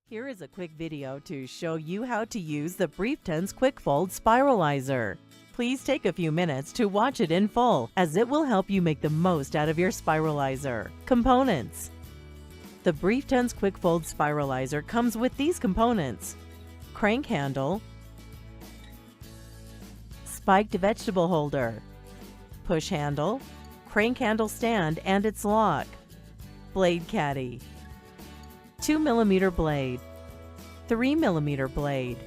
Here is a quick video to show you how to use the Brieftons QuickFold Spiralizer. Please take a few minutes to watch it in full, as it will help you make the most out of your spiralizer. Components: the Brieftons QuickFold Spiralizer comes with these components: crank handle, spiked vegetable holder, push handle, crank handle stand and its lock, blade caddy, 2mm blade, 3mm blade,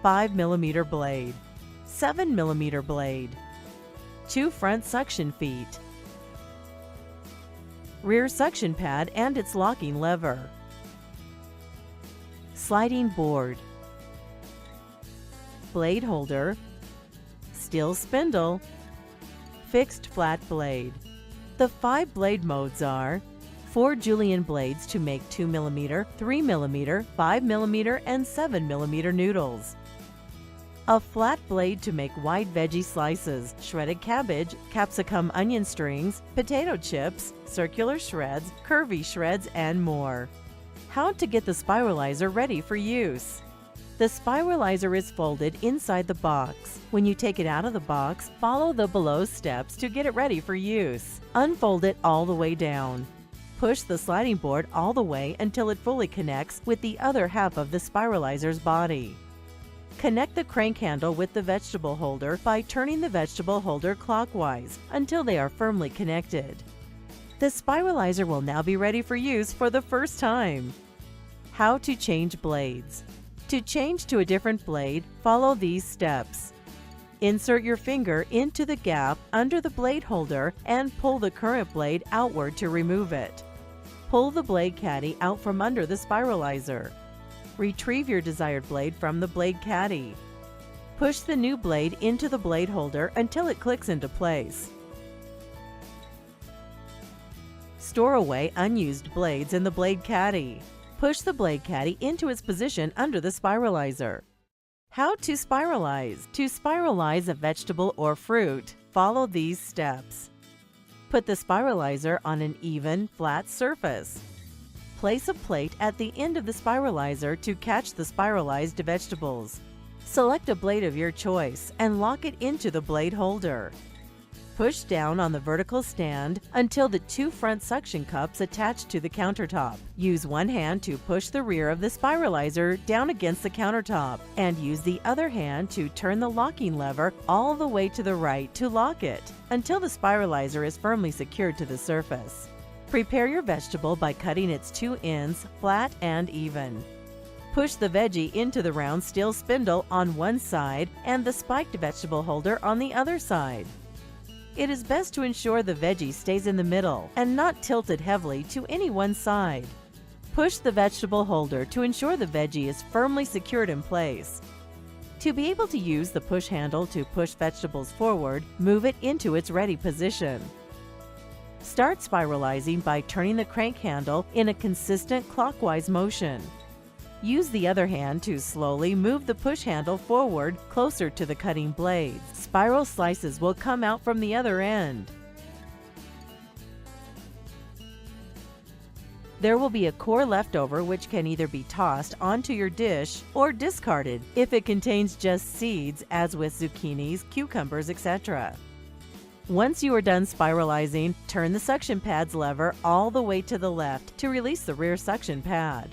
5mm blade, 7mm blade, 2 front suction feet, rear suction pad and its locking lever, sliding board, blade holder, steel spindle, fixed flat blade. The 5 blade modes are 4 Julienne blades to make 2mm, 3mm, 5mm, and 7mm noodles. A flat blade to make wide veggie slices, shredded cabbage, capsicum onion strings, potato chips, circular shreds, curvy shreds, and more. How to get the spiralizer ready for use. The spiralizer is folded inside the box. When you take it out of the box, follow the below steps to get it ready for use. Unfold it all the way down. Push the sliding board all the way until it fully connects with the other half of the spiralizer's body. Connect the crank handle with the vegetable holder by turning the vegetable holder clockwise until they are firmly connected. The spiralizer will now be ready for use for the first time. How to change blades. To change to a different blade, follow these steps. Insert your finger into the gap under the blade holder and pull the current blade outward to remove it. Pull the blade caddy out from under the spiralizer. Retrieve your desired blade from the blade caddy. Push the new blade into the blade holder until it clicks into place. Store away unused blades in the blade caddy. Push the blade caddy into its position under the spiralizer. How to spiralize. To spiralize a vegetable or fruit, follow these steps. Put the spiralizer on an even, flat surface. Place a plate at the end of the spiralizer to catch the spiralized vegetables. Select a blade of your choice and lock it into the blade holder. Push down on the vertical stand until the 2 front suction cups attach to the countertop. Use one hand to push the rear of the spiralizer down against the countertop, and use the other hand to turn the locking lever all the way to the right to lock it until the spiralizer is firmly secured to the surface. Prepare your vegetable by cutting its 2 ends flat and even. Push the veggie into the round steel spindle on one side and the spiked vegetable holder on the other side. It is best to ensure the veggie stays in the middle and not tilted heavily to any one side. Push the vegetable holder to ensure the veggie is firmly secured in place. To be able to use the push handle to push vegetables forward, move it into its ready position. Start spiralizing by turning the crank handle in a consistent clockwise motion. Use the other hand to slowly move the push handle forward closer to the cutting blades. Spiral slices will come out from the other end. There will be a core left over which can either be tossed onto your dish or discarded if it contains just seeds, as with zucchinis, cucumbers, etc. Once you are done spiralizing, turn the suction pad's lever all the way to the left to release the rear suction pad.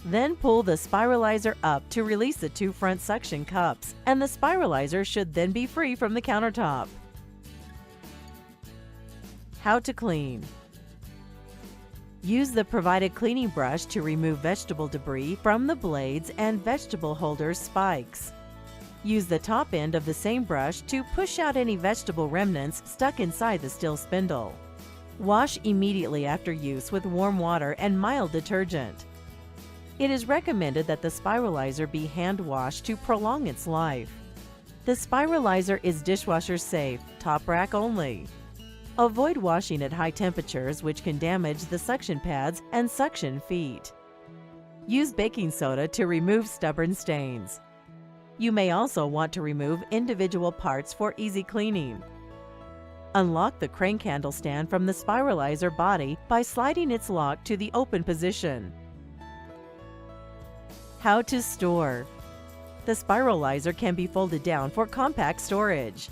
Then pull the spiralizer up to release the 2 front suction cups, and the spiralizer should then be free from the countertop. How to clean. Use the provided cleaning brush to remove vegetable debris from the blades and vegetable holder spikes. Use the top end of the same brush to push out any vegetable remnants stuck inside the steel spindle. Wash immediately after use with warm water and mild detergent. It is recommended that the spiralizer be hand washed to prolong its life. The spiralizer is dishwasher safe, top rack only. Avoid washing at high temperatures, which can damage the suction pads and suction feet. Use baking soda to remove stubborn stains. You may also want to remove individual parts for easy cleaning. Unlock the crank handle stand from the spiralizer body by sliding its lock to the open position. How to store. The spiralizer can be folded down for compact storage.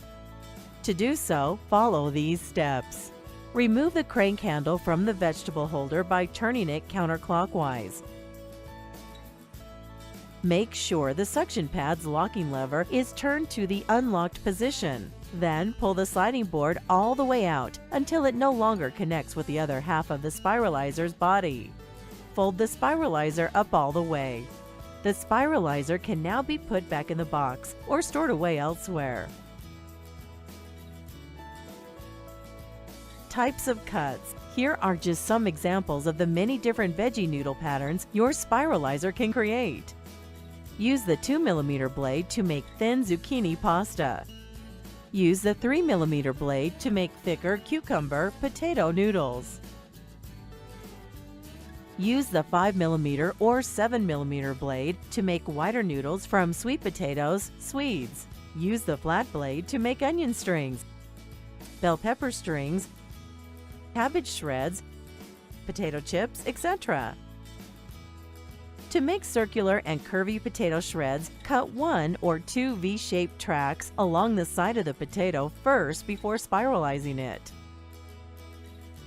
To do so, follow these steps. Remove the crank handle from the vegetable holder by turning it counterclockwise. Make sure the suction pad's locking lever is turned to the unlocked position. Then pull the sliding board all the way out until it no longer connects with the other half of the spiralizer's body. Fold the spiralizer up all the way. The spiralizer can now be put back in the box or stored away elsewhere. Types of cuts. Here are just some examples of the many different veggie noodle patterns your spiralizer can create. Use the 2mm blade to make thin zucchini pasta. Use the 3mm blade to make thicker cucumber potato noodles. Use the 5mm or 7mm blade to make wider noodles from sweet potatoes, Swedes. Use the flat blade to make onion strings, bell pepper strings, cabbage shreds, potato chips, etc. To make circular and curvy potato shreds, cut 1 or 2 V-shaped tracks along the side of the potato first before spiralizing it.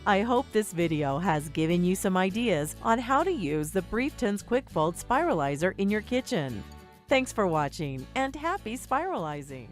I hope this video has given you some ideas on how to use the Brieftons QuickFold Spiralizer in your kitchen. Thanks for watching and happy spiralizing!